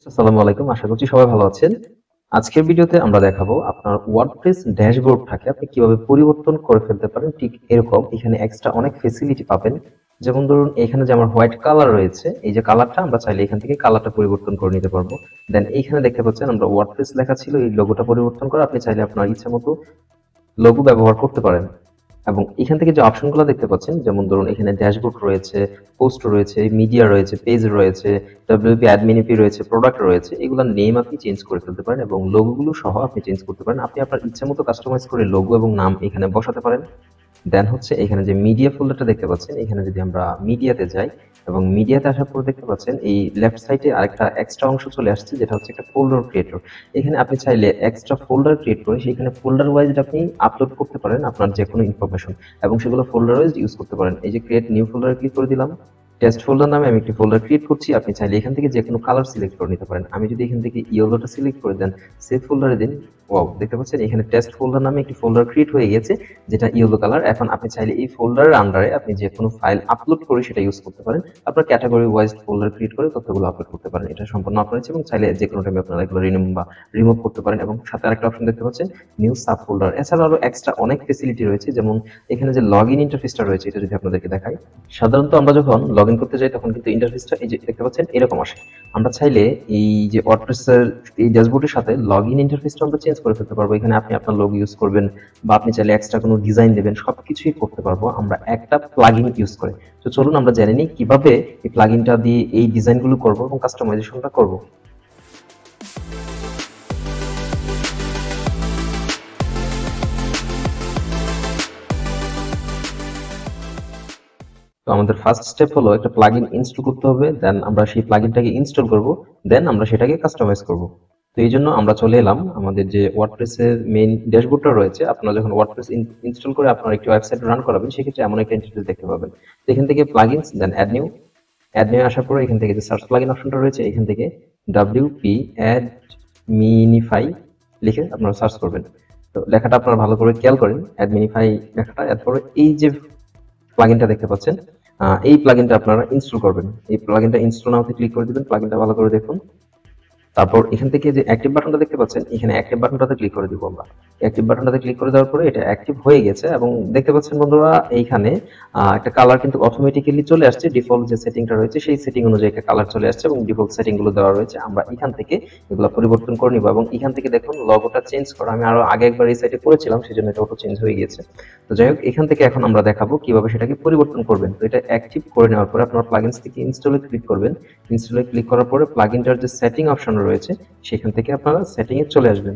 আসসালামু আলাইকুম, আশা করছি সবাই ভালো আছেন। আজকের ভিডিওতে আমরা দেখাবো আপনার ওয়ার্ডপ্রেস ড্যাশবোর্ডটাকে আপনি কিভাবে পরিবর্তন করে ফেলতে পারেন। ঠিক এরকম এখানে এক্সট্রা অনেক ফেসিলিটি পাবেন। যেমন ধরুন এখানে যে আমার হোয়াইট কালার রয়েছে, এই যে কালারটা আমরা চাইলে এখান থেকে কালারটা পরিবর্তন করে নিতে পারবো। দেন এইখানে দেখতে পাচ্ছেন আমরা ওয়ার্ডপ্রেস লেখা ছিল, এই লোগোটা পরিবর্তন করে আপনি চাইলে আপনার ইচ্ছা মতো লোগো ব্যবহার করতে পারেন। এবং এখান থেকে যে অপশনগুলো দেখতে পাচ্ছেন, যেমন ধরুন এখানে ড্যাশবোর্ড রয়েছে, পোস্ট রয়েছে, মিডিয়া রয়েছে, পেজ রয়েছে, ডব্লিউপি অ্যাডমিন পি রয়েছে, প্রোডাক্ট রয়েছে, এগুলোর নেম আপনি চেঞ্জ করে ফেলতে পারেন এবং লোগোগুলো সহ আপনি চেঞ্জ করতে পারেন। আপনি আপনার ইচ্ছা মতো কাস্টমাইজ করে লোগো এবং নাম এখানে বসাতে পারেন। দেন হচ্ছে এখানে যে মিডিয়া ফোল্ডারটা দেখতে পাচ্ছেন, এখানে যদি আমরা মিডিয়াতে যাই এবং মিডিয়াতে আসার পর দেখতে পাচ্ছেন এই লেফট সাইডে আরেকটা এক্সট্রা অংশ চলে আসছে, যেটা হচ্ছে একটা ফোল্ডার ক্রিয়েটর। এখানে আপনি চাইলে এক্সট্রা ফোল্ডার ক্রিয়েট করে সেখানে ফোল্ডার ওয়াইজ আপনি আপলোড করতে পারেন আপনার যে কোনো ইনফরমেশন এবং সেগুলো ফোল্ডার ওয়াইজ ইউজ করতে পারেন। এই যে ক্রিয়েট নিউ ফোল্ডারে ক্লিক করে দিলাম। টেস্ট ফোল্ডার নামে আমি একটি ফোল্ডার ক্রিয়েট করছি। আপনি চাইলে এখান থেকে যে কোনো কালার সিলেক্ট করে নিতে পারেন। আমি যদি এখান থেকে ইয়েলোটা সিলেক্ট করে দেন, সেভ ফোল্ডারে দিন, ওয়াও, দেখতে পাচ্ছেন এখানে টেস্ট ফোল্ডার নামে একটি ফোল্ডার ক্রিয়েট হয়ে গেছে, যেটা ইয়েলো কালার। এখন আপনি চাইলে এই ফোল্ডারের আন্ডারে আপনি যে কোনো ফাইল আপলোড করে সেটা ইউজ করতে পারেন। আপনার ক্যাটাগরি ওয়াইজ ফোল্ডার ক্রিয়েট করে তথ্যগুলো আপলোড করতে পারেন। এটা সম্পূর্ণ আপনার ইচ্ছে এবং চাইলে যে কোনো টাইমে আপনারা এগুলো রিমুভ করতে পারেন। এবং সাথে আরেকটা অপশন দেখতে পাচ্ছেন, নিউ সাব ফোল্ডার। এছাড়া আরো এক্সট্রা অনেক ফেসিলিটি রয়েছে, যেমন এখানে যে লগ ইন ইন্টারফেসটা রয়েছে, এটা যদি আপনাদেরকে দেখাই। সাধারণত আমরা যখন লগ ইন করতে যাই তখন কিন্তু ইন্টারফেসটা এই যে দেখতে পাচ্ছেন এরকম আসে। আমরা চাইলে এই যে ওয়ার্ডপ্রেসের এই ড্যাশবোর্ডের সাথে লগ ইন ইন্টারফেসটা আমরা চেঞ্জ করে ফেলতে পারবো। এখানে আপনি আপনার লোগো ইউজ করবেন বা আপনি চাইলে এক্সট্রা কোনো ডিজাইন দেবেন, সবকিছুই করতে পারবো আমরা একটা প্লাগইন ইউজ করে। তো চলুন আমরা জেনে নিই কিভাবে এই প্লাগইনটা দিয়ে এই ডিজাইনগুলো করবো এবং কাস্টমাইজেশনটা করবো। তো আমাদের ফার্স্ট স্টেপ হলো একটা প্লাগইন ইনস্টল করতে হবে। দেন আমরা সেই প্লাগইনটাকে ইনস্টল করব, দেন আমরা সেটাকে কাস্টমাইজ করব। তো এই জন্য আমরা চলে এলাম আমাদের যে ওয়ার্ডপ্রেসের মেইন ড্যাশবোর্ডটা রয়েছে। আপনারা যখন ওয়ার্ডপ্রেস ইনস্টল করে আপনার একটি ওয়েবসাইট রান করাবেন, সেক্ষেত্রে এমন একটা ইন্টারফেস দেখতে পাবেন। তো এখান থেকে প্লাগইনস, দেন অ্যাড নিউ আসার পরে এখান থেকে যে সার্চ প্লাগইন অপশনটা রয়েছে, এখান থেকে ডব্লিউপি অ্যাডমিনিফাই লিখে আপনারা সার্চ করবেন। তো লেখাটা আপনারা ভালো করে খেয়াল করেন, অ্যাডমিনিফাই লেখাটা। এরপরে এই যে প্লাগইনটা দেখতে পাচ্ছেন, এই প্লাগইনটা আপনারা ইনস্টল করবেন। এই প্লাগইনটা ইনস্টল নাওতে ক্লিক করে দিবেন। প্লাগইনটা ভালো করে দেখুন। তারপর এখান থেকে যে অ্যাক্টিভ বাটনটা দেখতে পাচ্ছেন, এখানে অ্যাক্টিভ বাটনটাতে ক্লিক করে দিব আমরা। অ্যাক্টিভ বাটনটাতে ক্লিক করে দেওয়ার পরে এটা অ্যাক্টিভ হয়ে গেছে এবং দেখতে পাচ্ছেন বন্ধুরা এইখানে একটা কালার কিন্তু অটোমেটিক্যালি চলে আসছে। ডিফল্ট যে সেটিংটা রয়েছে সেই সেটিং অনুযায়ী একটা কালার চলে আসছে এবং ডিফল্ট সেটিং গুলো দেওয়া রয়েছে। আমরা এখান থেকে এগুলো পরিবর্তন করে নিব এবং এখান থেকে দেখুন লগোটা চেঞ্জ করা আমি আরো আগে একবার এই সাইটে করেছিলাম, সেজন্য এটা অটো চেঞ্জ হয়ে গেছে। তো যাই হোক, এখান থেকে এখন আমরা দেখাবো কিভাবে সেটাকে পরিবর্তন করবেন। তো এটা অ্যাক্টিভ করে নেওয়ার পরে আপনার প্লাগইনস থেকে ইনস্টলে ক্লিক করবেন। ইনস্টলে ক্লিক করার পরে প্লাগইনটার যে সেটিং অপশন রয়েছে সেখান থেকে আপনারা সেটিং এ চলে আসবেন,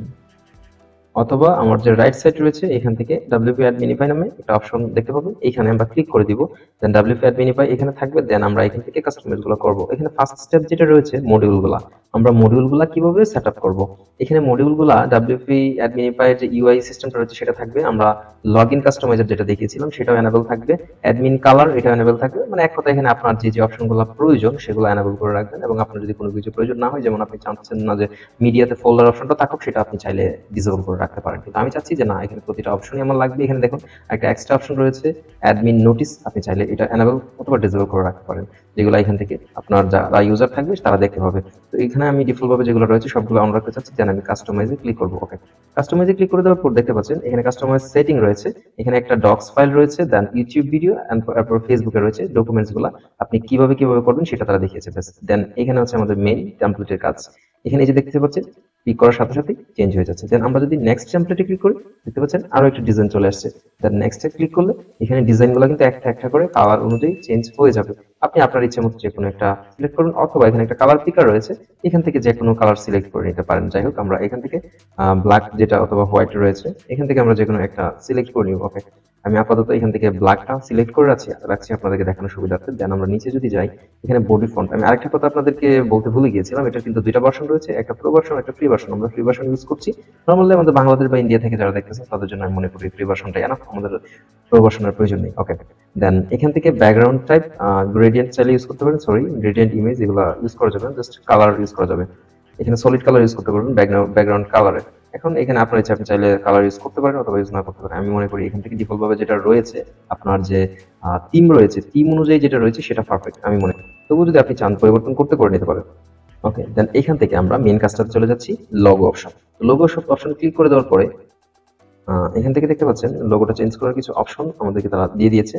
অথবা আমার যে রাইট সাইড রয়েছে এখান থেকে ডব্লিউপি অ্যাডমিনিফাই নামে একটা অপশন দেখতে পাবেন, এখানে আমরা ক্লিক করে দিব। দেন ডব্লিউপি অ্যাডমিনিফাই এখানে থাকবে। দেন আমরা এখান থেকে কাস্টমাইজগুলো করব। এখানে ফার্স্ট স্টেপ যেটা রয়েছে মডিউলগুলো, আমরা মডিউলগুলো কিভাবে সেটআপ করব। এখানে মডিউলগুলো ডব্লিউপি অ্যাডমিনিফাই যে ইউআই সিস্টেমটা রয়েছে সেটা থাকবে। আমরা লগইন কাস্টমাইজার যেটা দেখিয়েছিলাম সেটাও এনেবল থাকবে। অ্যাডমিন কালার এটা এনেবল থাকবে। মানে এক কথা এখানে আপনার যে যে অপশনগুলো প্রয়োজন সেগুলো এনেবল করে রাখবেন এবং আপনার যদি কোনো কিছু প্রয়োজন না হয়, যেমন আপনি চাচ্ছেন না যে মিডিয়াতে ফোল্ডার অপশনটা থাকুক, সেটা আপনি চাইলে ডিসেবল করে রাখতে পারেন। কিন্তু আমি চাচ্ছি যে না, এখানে প্রতিটা অপশনই আমার লাগবে। এখানে দেখুন একটা এক্সট্রা অপশন রয়েছে অ্যাডমিন নোটিস, আপনি চাইলে এটা এনেবল অথবা ডিসেবল করে রাখতে পারেন, যেগুলো এখান থেকে আপনার যারা ইউজার থাকবে তারা দেখতে পাবে। তো এখানে আমি ডিফল্ট ভাবে যেগুলো রয়েছে সবগুলো অন রাখতে চাচ্ছি। দেন আমি কাস্টমাইজে ক্লিক করব। ওকে, কাস্টমাইজে ক্লিক করে দেওয়ার পর দেখতে পাচ্ছেন এখানে কাস্টমাইজ সেটিং রয়েছে। এখানে একটা ডক্স ফাইল রয়েছে, দেন ইউটিউব ভিডিও এন্ড তারপর ফেসবুকে রয়েছে ডকুমেন্টস গুলো। আপনি কিভাবে করবেন সেটা তারা দেখিয়েছে। দেন এখানে হচ্ছে আমাদের মেইন টেমপ্লেটের কাজ। এখানে এই যে দেখতে পাচ্ছেন ক্লিক করার সাথে সাথে চেঞ্জ হয়ে যাচ্ছে। দেন আমরা যদি নেক্সট টেমপ্লেটে ক্লিক করি, দেখতে পাচ্ছেন আরো একটা ডিজাইন চলে আসছে। দেন নেক্সটে ক্লিক করলে এখানে ডিজাইনগুলো কিন্তু একটা একটা করে কালার অনুযায়ী চেঞ্জ হয়ে যাবে। আপনি আপনার ইচ্ছে মতো যে কোনো একটা সিলেক্ট করুন, অথবা এখানে একটা কালার পিকার রয়েছে, এখান থেকে যে কোনো কালার সিলেক্ট করে নিতে পারেন। যাই হোক, আমরা এখান থেকে ব্ল্যাক যেটা অথবা হোয়াইট রয়েছে এখান থেকে আমরা যে কোনো একটা সিলেক্ট করে নিব। ওকে, আমি আপাতত এখান থেকে ব্ল্যাকটা সিলেক্ট করে রাখছি আপনাদেরকে দেখানোর সুবিধার্থে। দেন আমরা নিচে যদি যাই, এখানে বডি ফন্ট, আমি আরেকটা কথা আপনাদেরকে বলতে ভুলে গিয়েছিলাম, এটা কিন্তু দুইটা ভার্সন রয়েছে, একটা প্রো ভার্সন একটা ফ্রি ভার্সন। আমরা ফ্রি ভার্সন ইউজ করছি। নরমালি আমাদের বাংলাদেশ বা ইন্ডিয়া থেকে যারা দেখতেছেন তাদের জন্য আমি মনে করি ফ্রি ভার্সনটাই এনাফ, আমাদের প্রো ভার্সনের প্রয়োজন নেই। ওকে, দেন এখান থেকে ব্যাকগ্রাউন্ড টাইপ গ্রেডিয়েন্ট চাইলে ইউজ করতে পারেন, গ্রেডিয়েন্ট ইমেজ এগুলো ইউজ করা যাবে, জাস্ট কালার ইউজ করা যাবে। এখানে সলিড কালার ইউজ করতে পারবেন ব্যাকগ্রাউন্ড কালারে। এখন এখানে আপনার ইচ্ছা, আপনি চাইলে কালার ইউজ করতে পারেন অথবা ইউজ না করতে পারেন। আমি মনে করি এখান থেকে ডিফল্ট ভাবে যেটা রয়েছে আপনার যে থিম রয়েছে, থিম অনুযায়ী যেটা রয়েছে সেটা পারফেক্ট আমি মনে করি। তবুও যদি আপনি চান পরিবর্তন করতে করে নিতে পারেন। ওকে, দেন এখান থেকে আমরা মেইন কাজটাতে চলে যাচ্ছি, logo option. Logo option click করে দেওয়ার পরে এখান থেকে দেখতে পাচ্ছেন লোগোটা চেঞ্জ করার কিছু অপশন আমাদেরকে তারা দিয়ে দিয়েছে।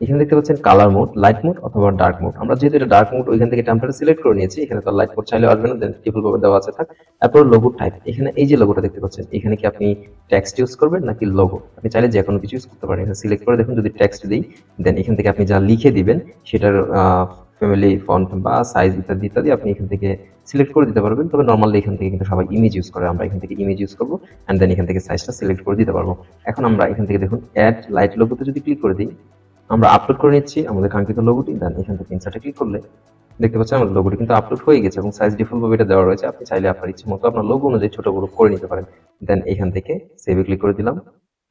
এখানে দেখতে পাচ্ছেন কালার মোড, লাইট মোড অথবা ডার্ক মোড। আমরা যেহেতু এটা ডার্ক মোড ওইখান থেকে টেম্পারেচার সিলেক্ট করে নিয়েছি, এখানে তো লাইট মোড চাইলে আসবে না, দেন ডিফল্ট ভাবে দেওয়া আছে থাক। তারপর লোগো টাইপ, এখানে এই যে লোগোটা দেখতে পাচ্ছেন, এখানে কি আপনি টেক্সট ইউজ করবেন নাকি লোগো, আপনি চাইলে যে কোনো কিছু ইউজ করতে পারেন। এখানে সিলেক্ট করে দেখুন, যদি টেক্সট দিই দেন এখান থেকে আপনি যা লিখে দিবেন সেটার ফ্যামিলি ফন্ট বা সাইজ ইত্যাদি ইত্যাদি আপনি এখান থেকে সিলেক্ট করে দিতে পারবেন। তবে নর্মালি এখান থেকে কিন্তু সবাই ইমেজ ইউজ করে, আমরা এখান থেকে ইমেজ ইউজ করবো এন্ড দেন এখান থেকে সাইজটা সিলেক্ট করে দিতে পারবো। এখন আমরা এখান থেকে দেখুন অ্যাড লাইট লোগোতে যদি ক্লিক করে দিই, আমরা আপলোড করে নিচ্ছি আমাদের কাঙ্ক্ষিত লোগোটি। দেন এখান থেকে ইনসার্টে ক্লিক করলে দেখতে পাচ্ছেন আমাদের লোগোটি কিন্তু আপলোড হয়ে গেছে এবং সাইজ ডিফল্ট ভাবে এটা দেওয়া রয়েছে। আপনি চাইলে আপনার ইচ্ছে মতো আপনার লোগো অনুযায়ী ছোট বড় করে নিতে পারেন। দেন এখান থেকে সেভে ক্লিক করে দিলাম।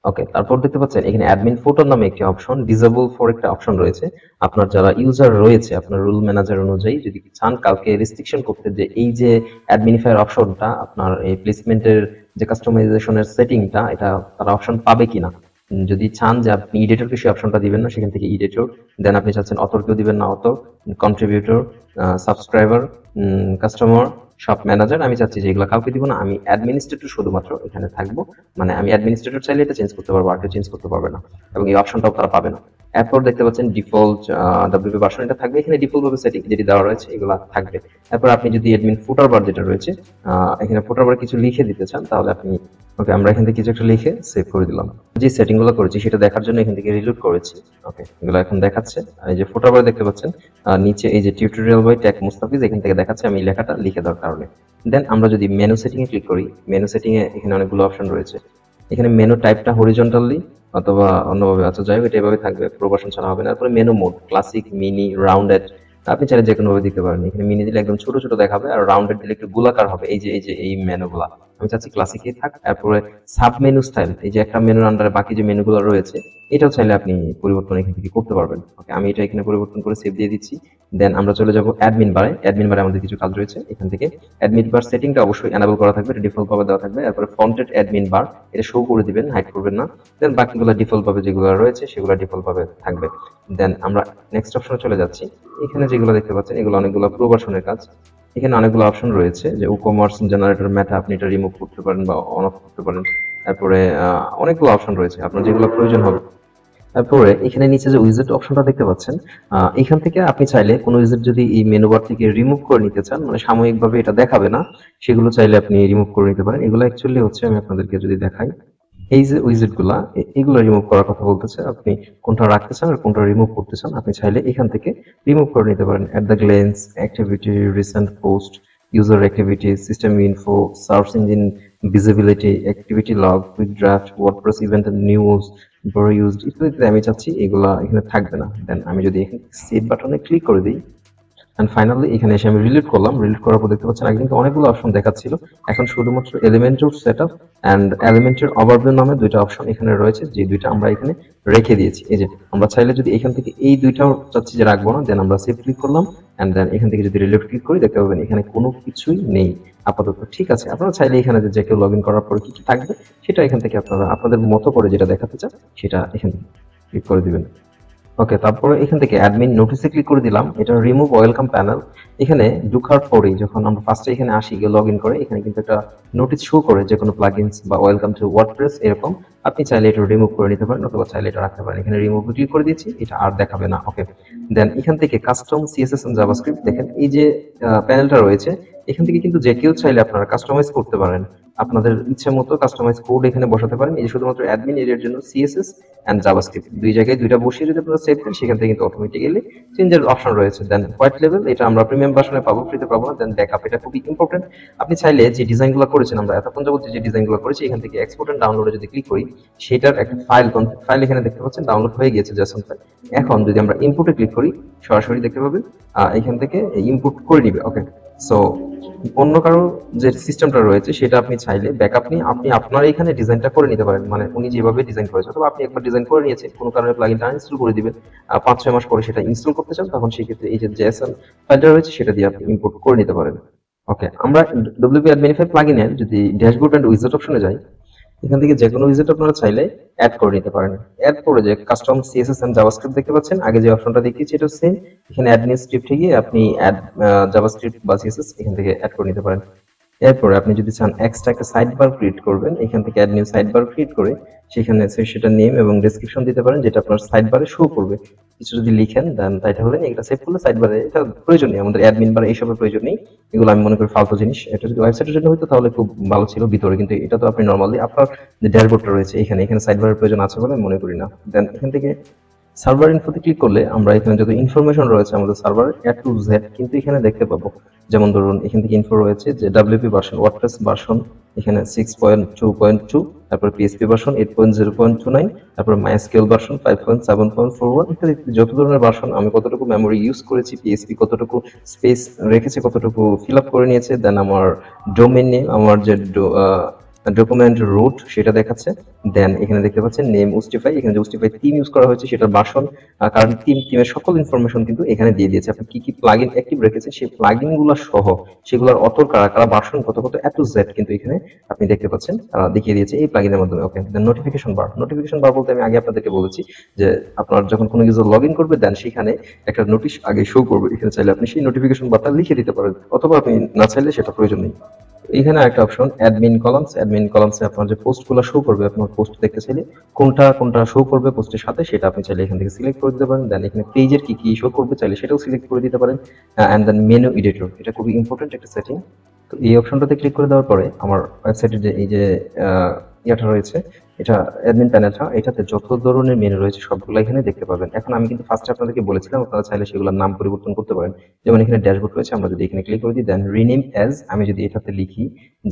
ওকে, তারপর দেখতে পাচ্ছেন এখানে অ্যাডমিন ফটো নামে একটি অপশন, ডিসেবল ফর একটা অপশন রয়েছে। আপনার যারা ইউজার রয়েছে আপনার রুল ম্যানেজার অনুযায়ী যদি চান কাউকে রেস্ট্রিকশন করতে, যে এই যে অ্যাডমিনিফায়ার অপশনটা আপনার এই প্লেসমেন্টের যে কাস্টমাইজেশনের সেটিংটা, এটা তারা অপশন পাবে কিনা। যদি চান যে আপনি এডিটরকে সেই অপশনটা দিবেন না, সেখান থেকে এডিটর, দেন আপনি চাচ্ছেন অথরকেও দিবেন না অথর, কন্ট্রিবিউটর, সাবস্ক্রাইবার, কাস্টমার, সব ম্যানেজার, আমি চাচ্ছি যে এগুলো কাউকে দিব না, আমি অ্যাডমিনিস্ট্রেটর শুধুমাত্র এখানে থাকবো। মানে আমি অ্যাডমিনিস্ট্রেটর চাইলে এটা চেঞ্জ করতে পারবো, আর কেউ চেঞ্জ করতে পারবে না এবং এই অপশনটাও তারা পাবে না। এরপর দেখতে পাচ্ছেন ডিফল্ট ডব্লিউপি ভার্সন, এটা থাকবে এখানে ডিফল্ট ভাবে সেটিং যেটি দেওয়া রয়েছে এগুলো থাকবে। এরপর আপনি যদি অ্যাডমিন ফুটার বার যেটা রয়েছে এখানে ফুটার বার কিছু লিখে দিতে চান তাহলে আপনি, ওকে আমরা এখান থেকে কিছু একটা লিখে সেভ করে দিলাম। যে সেটিং গুলো করেছি সেটা দেখার জন্য এখান থেকে রিলোড করেছি। ওকে, এগুলো এখন দেখাচ্ছে। এই যে ফুটার বার দেখতে পাচ্ছেন নিচে এই যে টিউটোরিয়াল বাই ট্যাগ মুস্তাফিজ, এখান থেকে দেখাচ্ছে আমি লেখাটা লিখে দেওয়ার কারণে। দেন আমরা যদি মেনু সেটিং এ ক্লিক করি, মেনু সেটিং এ এখানে অনেকগুলো অপশন রয়েছে। এখানে মেনু টাইপটা হরিজন্টালি অথবা অন্যভাবে, আচ্ছা যাই হোক এটা এভাবে থাকবে, প্রবাসন ছাড়া হবে না। তারপরে menu mode classic, mini, rounded, আপনি চাইলে যে কোনো ভাবে দিতে পারেন। এখানে মিনি দিলে একদম ছোট ছোট দেখাবে আর রাউন্ডেড দিলে একটু গোলাকার হবে। এই মেনুগুলা আমি চাচ্ছি ক্লাসিকই থাক। তারপরে সাব মেনু স্টাইল, এই যে একটা মেনুর আন্ডারে বাকি যে মেনুগুলো রয়েছে এটাও চাইলে আপনি পরিবর্তন এখান থেকে করতে পারবেন। ওকে, আমি এটা এখানে পরিবর্তন করে সেভ দিয়ে দিচ্ছি। দেন আমরা চলে যাব অ্যাডমিন বারে। অ্যাডমিন বারে আমাদের কিছু কাজ রয়েছে। এখান থেকে অ্যাডমিন বার সেটিংটা অবশ্যই এনাবল করা থাকবে, এটা ডিফল্ট ভাবে দেওয়া থাকবে। তারপরে ফন্টেড অ্যাডমিন বার এটা শো করে দিবেন, হাইড করবেন না। দেন বাকিগুলো ডিফল্ট ভাবে যেগুলো রয়েছে সেগুলো ডিফল্ট ভাবে থাকবে। দেন আমরা নেক্সট অপশনে চলে যাচ্ছি। এখানে যেগুলো দেখতে পাচ্ছেন এগুলো অনেকগুলো প্রবাসনের কাজ। এখানে অনেকগুলো অপশন রয়েছে, যে ই-কমার্স জেনারেটর মেথা আপনি এটা রিমুভ করতে পারেন বা অন অফ করতে পারেন। তারপরে অনেকগুলো অপশন রয়েছে আপনার যেগুলো প্রয়োজন হবে। তারপরে এখানে নিচে যে উইজেট অপশনটা দেখতে পাচ্ছেন, এখান থেকে আপনি চাইলে কোনো উইজেট যদি এই মেনু বার থেকে রিমুভ করে নিতে চান, মানে সাময়িকভাবে এটা দেখাবে না, সেগুলো চাইলে আপনি রিমুভ করে নিতে পারেন। এগুলো অ্যাকচুয়ালি হচ্ছে, আমি আপনাদেরকে যদি দেখাই, এই যে উইজেট গুলা এগুলো রিমুভ করার কথা বলতেছে। আপনি কোনটা রাখতে চান আর কোনটা রিমুভ করতে চান আপনি চাইলে এখান থেকে রিমুভ করে নিতে পারেন। At the glance, activity, recent post, user activity, system info, search engine visibility, activity log, quick draft, WordPress event news, বড় ইউজড ইত্যাদি আমি চাচ্ছি এগুলা এখানে থাকবে না। দেন আমি যদি এখানে সেভ বাটনে ক্লিক করে দিই এন্ড ফাইনালি এখানে এসে আমি রিলিট করলাম। রিলিট করার পর দেখতে পাচ্ছেন আগে কিন্তু অনেকগুলো অপশন দেখাচ্ছিল, এখন শুধুমাত্র Elementor setup and Elementor overview নামে দুইটা অপশন এখানে রয়েছে, যে দুইটা আমরা এখানে রেখে দিয়েছি। এই যে আমরা চাইলে যদি এখান থেকে এই দুইটাও চাচ্ছি যে রাখবো না, দেন আমরা সেভ ক্লিক করলাম এন্ড দেন এখান থেকে যদি রিলিট ক্লিক করি দেখতে পাবেন এখানে কোনো কিছুই নেই আপাতত। ঠিক আছে, আপনারা চাইলে এখানে যে কেউ লগ ইন করার পর কি কি থাকবে সেটা এখান থেকে আপনারা আপনাদের মতো করে যেটা দেখাতে চান সেটা এখান থেকে ক্লিক করে দিবেন। ওকে, তারপরে এখান থেকে অ্যাডমিন নোটিসে ক্লিক করে দিলাম। এটা রিমুভ ওয়েলকাম প্যানেল। এখানে ঢোকার পরেই যখন আমরা ফার্স্টে এখানে আসি গিয়ে লগ ইন করে, এখানে কিন্তু একটা নোটিস শো করে যে কোনো প্লাগইনস বা ওয়েলকাম টু ওয়ার্ডপ্রেস এরকম। আপনি চাইলে এটা রিমুভ করে নিতে পারেন অথবা চাইলে এটা রাখতে পারেন। এখানে রিমুভ ক্লিক করে দিয়েছি, এটা আর দেখাবে না। ওকে, দেন এখান থেকে কাস্টম সিএসএস এন্ড জাভাস্ক্রিপ্ট, দেখেন এই যে প্যানেলটা রয়েছে এখান থেকে কিন্তু যে কেউ চাইলে আপনারা কাস্টমাইজ করতে পারেন, আপনাদের ইচ্ছে মতো কাস্টমাইজ কোড এখানে বসাতে পারেন। এই শুধুমাত্র অ্যাডমিন এরিয়ার জন্য সিএসএস এন্ড জাভাস্ক্রিপ্ট দুই জায়গায় দুইটা বসিয়ে যদি আপনারা সেভ দেন সেখান থেকে কিন্তু অটোমেটিক্যালি চেঞ্জের অপশন রয়েছে। দেন হোয়াইট লেভেল, এটা আমরা প্রিমিয়াম ভার্সনে পাবো, ফ্রিতে পাবো না। দেন ব্যাকআপ, এটা খুবই ইম্পর্টেন্ট। আপনি চাইলে যে ডিজাইনগুলো করেছেন, আমরা এতক্ষণ যাবত যে ডিজাইনগুলো করেছি এখান থেকে এক্সপোর্ট এন্ড ডাউনলোডে যদি ক্লিক করি, সেটার একটা ফাইল এখানে দেখতে পাচ্ছেন ডাউনলোড হয়ে গিয়েছে জেসন ফাইল। এখন যদি আমরা ইনপুটে ক্লিক করি সরাসরি দেখতে পাবেন এখান থেকে ইনপুট করে নিবে। ওকে, সো অন্য কারো যে সিস্টেমটা রয়েছে সেটা আপনি চাইলে ব্যাকআপ নিয়ে আপনি আপনার এখানে ডিজাইনটা করে নিতে পারেন, মানে উনি যেভাবে ডিজাইন করেছে অথবা আপনি একবার ডিজাইন করে নিয়েছেন, কোনো কারণে প্লাগইনটা ইনস্টল করে দিবেন, 5-6 মাস পরে সেটা ইনস্টল করতে চান, তখন সেই ক্ষেত্রে এই যে জেএসএন ফাইলটা রয়েছে সেটা দিয়ে আপনি ইম্পোর্ট করে নিতে পারেন। ওকে, আমরা ডব্লিউপি অ্যাডমিনিফাই প্লাগইনের যদি ড্যাশবোর্ড এন্ড উইজার্ড অপশনে যাই, এখান থেকে যে কোনো উইজেট আপনারা চাইলে অ্যাড করে নিতে পারেন। অ্যাড করে যে কাস্টম সিএসএস এন্ড জাভাস্ক্রিপ্ট দেখতে পাচ্ছেন, আগে যে অপশনটা দেখিয়েছি এটা সেম। এখানে অ্যাডমিন স্ক্রিপ্টে গিয়ে আপনি অ্যাড জাভাস্ক্রিপ্ট বা সিএসএস এখান থেকে অ্যাড করে নিতে পারেন। এরপরে আপনি যদি চান এক্সট্রা একটা সাইড বার ক্রিয়েট করবেন, এখান থেকে add new sidebar create করে সেখানে সেটা নেম এবং ডেসক্রিপশন দিতে পারেন, যেটা আপনার সাইড বারে শো করবে। কিছু যদি লিখেন দেন তাইটা হলে এটা সেভ করলে সাইড বারে, এটা প্রয়োজন নেই আমাদের অ্যাডমিন বার এইসবের প্রয়োজন নেই। এগুলো আমি মনে করি ফালতু জিনিস। এটা যদি ওয়েবসাইটের জন্য হতো তাহলে খুব ভালো ছিল ভিতরে, কিন্তু এটা তো আপনি নর্মালি আপনার যে ড্যাশবোর্ডটা রয়েছে এখানে সাইড বারের প্রয়োজন আছে বলে মনে করি না। দেন এখান থেকে সার্ভার ইনফোতে ক্লিক করলে আমরা এখানে যত ইনফরমেশন রয়েছে আমাদের সার্ভার এ টু জেড কিন্তু এখানে দেখতে পাবো। যেমন ধরুন এখান থেকে ইনফো রয়েছে যে ডাব্লিউপি ভার্সন, ওয়ার্ডপ্রেস ভার্সন এখানে 6.2.2, তারপর পিএসপি ভার্সন 8.0.29, তারপর মাইএসকিউএল ভার্সন 5.7.41 ইত্যাদি। যত ধরনের ভার্সন, আমি কতটুকু মেমোরি ইউজ করেছি, পিএসপি কতটুকু স্পেস রেখেছে, কতটুকু ফিল আপ করে নিয়েছে, দেন আমার ডোমেন নেম, আমার যে ডকুমেন্ট রুট সেটা দেখাচ্ছে। দেন এখানে দেখতে পাচ্ছেন নেম মুস্তাফিজ, এখানে যে মুস্তাফিজ থিম ইউজ করা হয়েছে সেটার ভার্সন, কারণ থিমের সকল ইনফরমেশন কিন্তু এখানে দিয়ে দিয়েছে। আপনি কি কি প্লাগইন অ্যাক্টিভ রেখেছেন সেই প্লাগইন গুলো সহ, সেগুলোর অথর কারা কারা, ভার্সন কত কত, এ টু জেড কিন্তু এখানে আপনি দেখতে পাচ্ছেন, দেখিয়ে দিয়েছে এই প্লাগইনের মাধ্যমে। ওকে, দেন নোটিফিকেশন বার। নোটিফিকেশন বার বলতে আমি আগে আপনাদেরকে বলেছি যে আপনার যখন কোনো ইউজার লগ ইন করবে দেন সেখানে একটা নোটিশ আগে শো করবে। এখানে চাইলে আপনি সেই নোটিফিকেশন বারটা লিখে দিতে পারেন, অথবা আপনি না চাইলে সেটা প্রয়োজন নেই। এখানে একটা অপশন অ্যাডমিন কলামস। অ্যাডমিন কলামসে আপনার যে পোস্টগুলো শো করবে, আপনার পোস্ট দেখতে চাইলে কোনটা কোনটা শো করবে পোস্টের সাথে সেটা আপনি চাইলে এখান থেকে সিলেক্ট করে দিতে পারেন। দেন এখানে পেজের কি কি শো করবে চাইলে সেটাও সিলেক্ট করে দিতে পারেন। অ্যান্ড দেন মেনু এডিটর, এটা খুবই ইম্পর্টেন্ট একটা সেটিং। তো এই অপশনটাতে ক্লিক করে দেওয়ার পরে আমার ওয়েবসাইটের যে এই যে ইয়াটা রয়েছে, এটা অ্যাডমিন প্যানেলটা, এটাতে যত ধরনের মেনু রয়েছে সবগুলো এখানে দেখতে পাবেন। এখন আমি কিন্তু ফার্স্টে আপনাদেরকে বলেছিলাম আপনারা চাইলে সেগুলোর নাম পরিবর্তন করতে পারেন। যেমন এখানে ড্যাশবোর্ড রয়েছে, আমরা যদি এখানে ক্লিক করে দিই দেন রিনেম অ্যাজ, আমি যদি এটাতে লিখি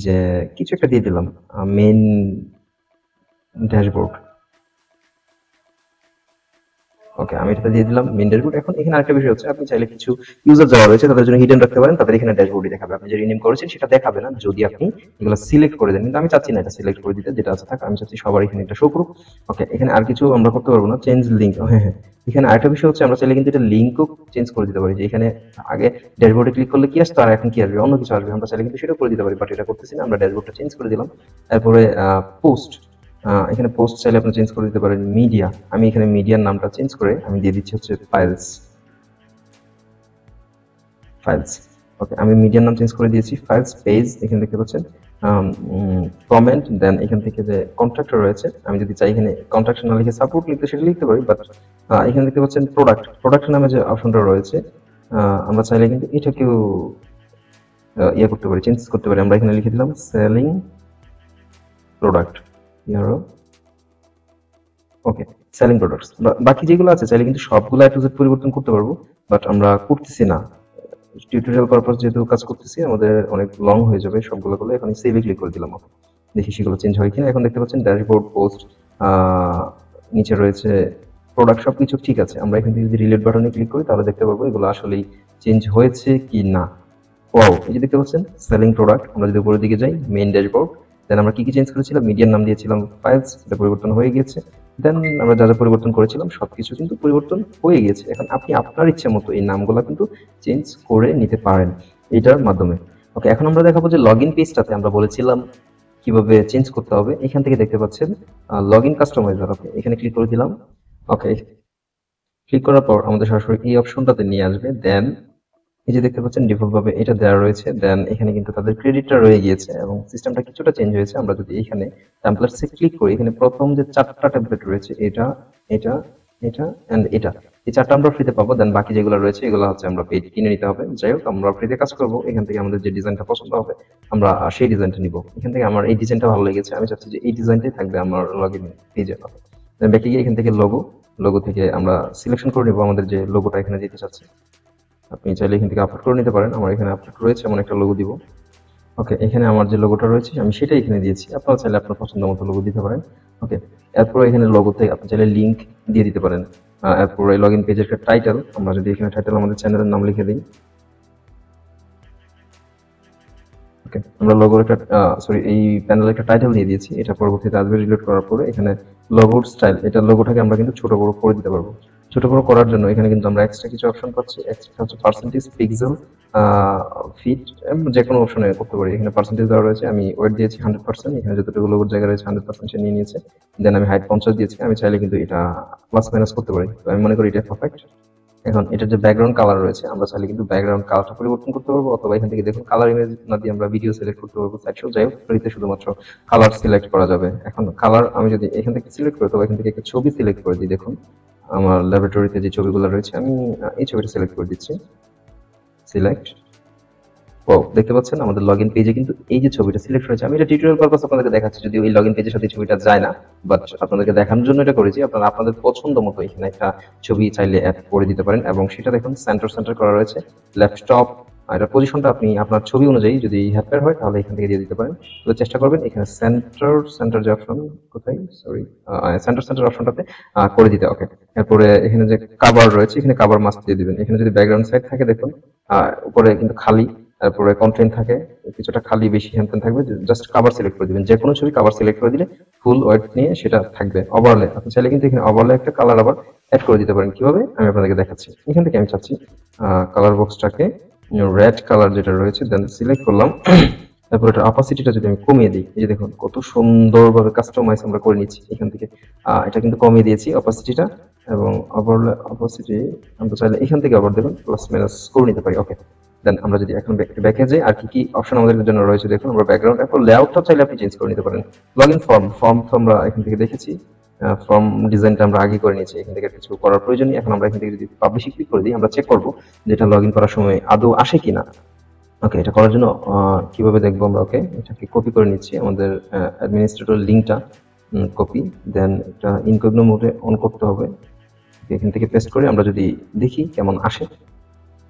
যে কিছু একটা দিয়ে দিলাম মেইন ড্যাশবোর্ড। ওকে, আমি এটা দিয়ে দিলাম মেইন ড্যাশবোর্ড। এখন এখানে আরেকটা বিষয় হচ্ছে, আপনি চাইলে কিছু ইউজার যারা রয়েছে তাদের জন্য হিডেন রাখতে পারেন, তাদের এখানে ড্যাশবোর্ডই দেখাবে, আপনি যে রিনেম করেছেন সেটা দেখাবে না যদি আপনি এগুলো সিলেক্ট করে দেন। কিন্তু আমি চাচ্ছি না এটা সিলেক্ট করে দিতে, যেটা আছে থাক, আমি চাচ্ছি সবার এখানে এটা শো করুক। ওকে, এখানে আর কিছু আমরা করতে পারবো না, চেঞ্জ লিঙ্ক। হ্যাঁ হ্যাঁ, এখানে আরেকটা বিষয় হচ্ছে আমরা চাইলে কিন্তু এটা লিঙ্কও চেঞ্জ করে দিতে পারি, যে এখানে আগে ড্যাশবোর্ডে ক্লিক করলে কি আসতো আর এখন কি আসবে, অন্য কিছু আসবে, আমরা চাইলে কিন্তু সেটা করে দিতে পারি, বাট এটা করতেছি না, আমরা ড্যাশবোর্ডটা চেঞ্জ করে দিলাম। তারপরে পোস্ট, এখানে পোস্ট চাইলে আপনি চেঞ্জ করে দিতে পারেন। মিডিয়া, আমি এখানে মিডিয়ার নামটা চেঞ্জ করে আমি দিয়ে দিচ্ছি হচ্ছে ফাইলস। ফাইলস, ওকে, আমি মিডিয়ার নাম চেঞ্জ করে দিয়েছি ফাইলস। পেজ, এখানে দেখতে পাচ্ছেন কমেন্ট। দেন এখান থেকে যে কন্ট্রাক্টর রয়েছে, আমি যদি চাই এখানে কন্ট্রাক্টর না লিখে সাপোর্ট লিখতে সেটা লিখতে পারি, বাট এখানে দেখতে পাচ্ছেন প্রোডাক্ট, প্রোডাক্ট নামে যে অপশনটা রয়েছে আমরা চাইলে কিন্তু এটাকেও ইয়ে করতে পারি, চেঞ্জ করতে পারি। আমরা এখানে লিখে দিলাম সেলিং প্রোডাক্ট, ওকে, সেলিং প্রোডাক্টস। বাকি যেগুলো আছে চাইলে কিন্তু সবগুলো এ টু জেড পরিবর্তন করতে পারবো, বাট আমরা করতেছি না, টিউটোরিয়াল পারপাস যেহেতু কাজ করতেছি আমাদের অনেক লং হয়ে যাবে সবগুলো করলে। এখন সেভে ক্লিক করে দিলাম, দেখি সেগুলো চেঞ্জ হয় কিনা। এখন দেখতে পাচ্ছেন ড্যাশবোর্ড, পোস্ট, নিচে রয়েছে প্রোডাক্ট, সবকিছু ঠিক আছে। আমরা এখান থেকে যদি রিলেট বাটনে ক্লিক করি তাহলে দেখতে পারবো এগুলো আসলেই চেঞ্জ হয়েছে কি না। ওয়াও, এই যে দেখতে পাচ্ছেন সেলিং প্রোডাক্ট। আমরা যদি উপরের দিকে যাই মেইন ড্যাশবোর্ড, দেন আমরা কি কি চেঞ্জ করেছিলাম, মিডিয়ার নাম দিয়েছিলাম ফাইলস, এটা পরিবর্তন হয়ে গিয়েছে। দেন আমরা যা যা পরিবর্তন করেছিলাম সবকিছু কিন্তু পরিবর্তন হয়ে গিয়েছে। এখন আপনি আপনার ইচ্ছা মতো এই নামগুলো কিন্তু চেঞ্জ করে নিতে পারেন এটার মাধ্যমে। ওকে, এখন আমরা দেখাবো যে লগইন পেজটাতে আমরা বলেছিলাম কিভাবে চেঞ্জ করতে হবে। এখান থেকে দেখতে পাচ্ছেন লগইন কাস্টমাইজার, ওকে, এখানে ক্লিক করে দিলাম। ওকে, ক্লিক করার পর আমাদের সরাসরি এই অপশনটাতে নিয়ে আসবে। দেন এই যে দেখতে পাচ্ছেন ডিফল্ট ভাবে এটা দেওয়া রয়েছে। দেন এখানে কিন্তু তাদের ক্রেডিটটা রয়ে গিয়েছে এবং সিস্টেমটা কিছুটা চেঞ্জ হয়েছে। আমরা যদি এখানে টেমপ্লেটসে ক্লিক করি, এখানে প্রথম যে চারটা টেমপ্লেট রয়েছে এটা এটা এটা এন্ড এটা, এই চারটা আমরা ফ্রিতে পাবো। দেন বাকি যেগুলো রয়েছে এগুলো হচ্ছে আমরা পেড কিনে নিতে হবে। যাই হোক, আমরা ফ্রিতে কাজ করব, এখান থেকে আমাদের যে ডিজাইনটা পছন্দ হবে আমরা সেই ডিজাইনটা নিব। এখান থেকে আমার এই ডিজাইনটা ভালো লেগেছে, আমি চাচ্ছি যে এই ডিজাইনটাই থাকবে আমার লগইন পেজে। দেন ব্যাকে গিয়ে এখান থেকে লোগো থেকে আমরা সিলেকশন করে নিব আমাদের যে লোগোটা এখানে দিতে চাচ্ছি। আপনি চাইলে এখান থেকে আপলোড করে নিতে পারেন, আমার এখানে আপলোড রয়েছে এমন একটা লোগো দিব। ওকে, এখানে আমার যে লোগোটা রয়েছে আমি সেটাই এখানে দিয়েছি, আপনারা চাইলে আপনার পছন্দ মতো লোগো দিতে পারেন। ওকে, এরপর এখানে লোগোতে আপনি চাইলে লিঙ্ক দিয়ে দিতে পারেন। এরপর এই লগইন পেজের একটা টাইটেল, আমরা যদি এখানে টাইটেল আমাদের চ্যানেলের নাম লিখে দিই। ওকে, আমরা লোগোর একটা এই প্যানেলের একটা টাইটেল দিয়ে দিয়েছি, এটা পরবর্তীতে আসবে রিলোড করার পরে। এখানে লোগোর স্টাইল, এটা লোগোটাকে আমরা কিন্তু ছোট বড় করে দিতে পারবো। ছোট বড় করার জন্য এখানে কিন্তু আমরা এক্সট্রা কিছু অপশন পাচ্ছি। এক্সট্রা হচ্ছে পার্সেন্টেজ পিক্সেল, ফিট, যে কোনো অপশনে করতে পারি। এখানে পার্সেন্টেজ দেওয়া রয়েছে, আমি ওয়েট দিয়েছি 100%, এখানে যতটুকু লোগোর জায়গা রয়েছে 100% সে নিয়ে নিয়েছে। দেন আমি হাইট 50 দিয়েছি, আমি চাইলে কিন্তু এটা প্লাস মাইনাস করতে পারি। তো আমি মনে করি এটা পারফেক্ট। এখন এটার যে ব্যাকগ্রাউন্ড কালার রয়েছে, আমরা চাইলে কিন্তু ব্যাকগ্রাউন্ড কালারটা পরিবর্তন করতে পারবো, অথবা এখান থেকে দেখুন কালার ইমেজ না দিয়ে আমরা ভিডিও সিলেক্ট করতে পারবো। সাইড যাই হোক, ফ্রিতে শুধুমাত্র কালার সিলেক্ট করা যাবে। এখন কালার আমি যদি এখান থেকে সিলেক্ট করি, তবে এখান থেকে একটা ছবি সিলেক্ট করে দিই। দেখুন আমার ল্যাবরেটরিতে যে ছবিগুলো রয়েছে, আমি এই ছবিটা সিলেক্ট করে দিচ্ছি, সিলেক্ট। ও দেখতে পাচ্ছেন আমাদের লগইন পেজে কিন্তু এই যে ছবিটা সিলেক্ট হয়েছে। আমি এটা টিউটোরিয়াল পারপাস আপনাদেরকে দেখাচ্ছি, যদিও এই লগইন পেজের সাথে ছবিটা যায় না, বাট আপনাদেরকে দেখানোর জন্য এটা করেছি। আপনারা আপনাদের পছন্দ মতো এখানে একটা ছবি চাইলে অ্যাড করে দিতে পারেন, এবং সেটা দেখুন সেন্টার করা রয়েছে। ল্যাপটপ এটার পজিশনটা আপনি আপনার ছবি অনুযায়ী যদি হ্যাপার হয় তাহলে এখান থেকে দিয়ে দিতে পারেন। তো চেষ্টা করবেন এখানে সেন্টার যে অপশন, কোথায় সরি, সেন্টার অপশনটাতে করে দিতে। ওকে, এরপরে এখানে যে কাভার রয়েছে, এখানে কাভার মাস্ক দিয়ে দিবেন। এখানে যদি ব্যাকগ্রাউন্ড সাইড থাকে দেখুন উপরে কিন্তু খালি, তারপরে কন্টেন্ট থাকে কিছুটা খালি, বেশি হ্যান্ড থাকবে, জাস্ট কভার সিলেক্ট করে দিবেন। যে কোনো ছবি কভার সিলেক্ট করে দিলে ফুল ওয়েট নিয়ে সেটা থাকবে। ওভারলে আপনি চাইলে কিন্তু এখানে ওভারলে একটা কালার আবার অ্যাড করে দিতে পারেন। কিভাবে আমি আপনাদেরকে দেখাচ্ছি। এখান থেকে আমি চাচ্ছি কালার বক্সটাকে রেড কালার যেটা রয়েছে, দেন সিলেক্ট করলাম। তারপর এটা অপাসিটিটা যদি আমি কমিয়ে দিই, এই যে দেখুন কত সুন্দরভাবে কাস্টমাইজ আমরা করে নিচ্ছি এখান থেকে। এটা কিন্তু কমিয়ে দিয়েছি অপাসিটিটা, এবং ওভারলে অপাসিটি আমরা চাইলে এখান থেকে আবার দেখুন প্লাস মাইনাস করে নিতে পারি। ওকে, দেন আমরা যদি এখন ব্যাকে যাই, আর কি কি অপশন আমাদের জন্য রয়েছে দেখুন। আমরা ব্যাকগ্রাউন্ড, এখন লেআউটটা চাইলে আপনি চেঞ্জ করে নিতে পারেন। লগইন ফর্ম তো আমরা এখান থেকে দেখেছি, ফর্ম ডিজাইনটা আমরা আগে করে নিয়েছি, এখান থেকে কিছু করার প্রয়োজন নেই। এখন আমরা এখান থেকে যদি পাবলিশে ক্লিক করে দিই, আমরা চেক করবো যেটা লগইন করার সময় আদৌ আসে কিনা। ওকে, এটা করার জন্য কিভাবে দেখবো আমরা। ওকে, এটাকে কপি করে নিচ্ছি, আমাদের অ্যাডমিনিস্ট্রেটর লিঙ্কটা কপি, দেন এটা ইনকগনো মোডে অন করতে হবে। এখান থেকে পেস্ট করে আমরা যদি দেখি কেমন আসে।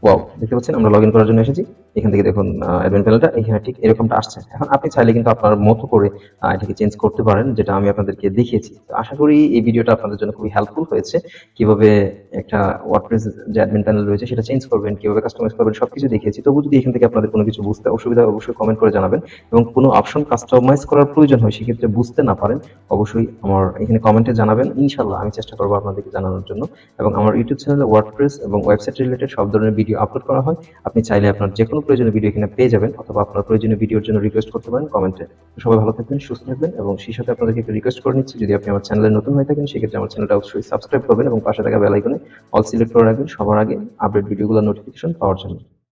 ওয়াও, দেখতে পাচ্ছেন আমরা লগইন করার জন্য এসেছি। এখান থেকে দেখুন অ্যাডমিন প্যানেলটা এখানে ঠিক এরকমটা আসছে। এখন আপনি চাইলে কিন্তু আপনার মতো করে এটাকে চেঞ্জ করতে পারেন, যেটা আমি আপনাদেরকে দেখিয়েছি। তো আশা করি এই ভিডিওটা আপনাদের জন্য খুবই হেল্পফুল হয়েছে। কিভাবে একটা ওয়ার্ডপ্রেস যে অ্যাডমিন প্যানেল রয়েছে সেটা চেঞ্জ করবেন, কিভাবে কাস্টমাইজ করবেন, সবকিছু দেখিয়েছি। তবু যদি এখান থেকে আপনাদের কোনো কিছু বুঝতে অসুবিধা হয়, অবশ্যই কমেন্ট করে জানাবেন। এবং কোনো অপশন কাস্টমাইজ করার প্রয়োজন হয়, সেক্ষেত্রে বুঝতে না পারেন, অবশ্যই আমার এখানে কমেন্টে জানাবেন। ইনশাল্লাহ আমি চেষ্টা করবো আপনাদেরকে জানানোর জন্য। এবং আমার ইউটিউব চ্যানেলে ওয়ার্ডপ্রেস এবং ওয়েবসাইট রিলেটেড সব ধরনের ভিডিও আপলোড করা হয়। আপনি চাইলে আপনার যে কোনো প্রয়োজনীয় ভিডিও এখানে পেয়ে যাবেন, অথবা আপনার প্রয়োজনীয় ভিডিওর জন্য রিকোয়েস্ট করতে পারেন কমেন্টে। সবাই ভালো থাকবেন, সুস্থ থাকবেন, এবং সেই সাথে আপনাদেরকে একটা রিকোয়েস্ট করে নিচ্ছি, যদি আপনি আমার চ্যানেলে নতুন হয়ে থাকেন সেক্ষেত্রে আমার চ্যানেলটা অবশ্যই সাবস্ক্রাইব করবেন, এবং পাশে থাকা বেল আইকনে অল সিলেক্ট করে রাখবেন সবার আগে আপডেট ভিডিওগুলোর নোটিফিকেশন পাওয়ার জন্য।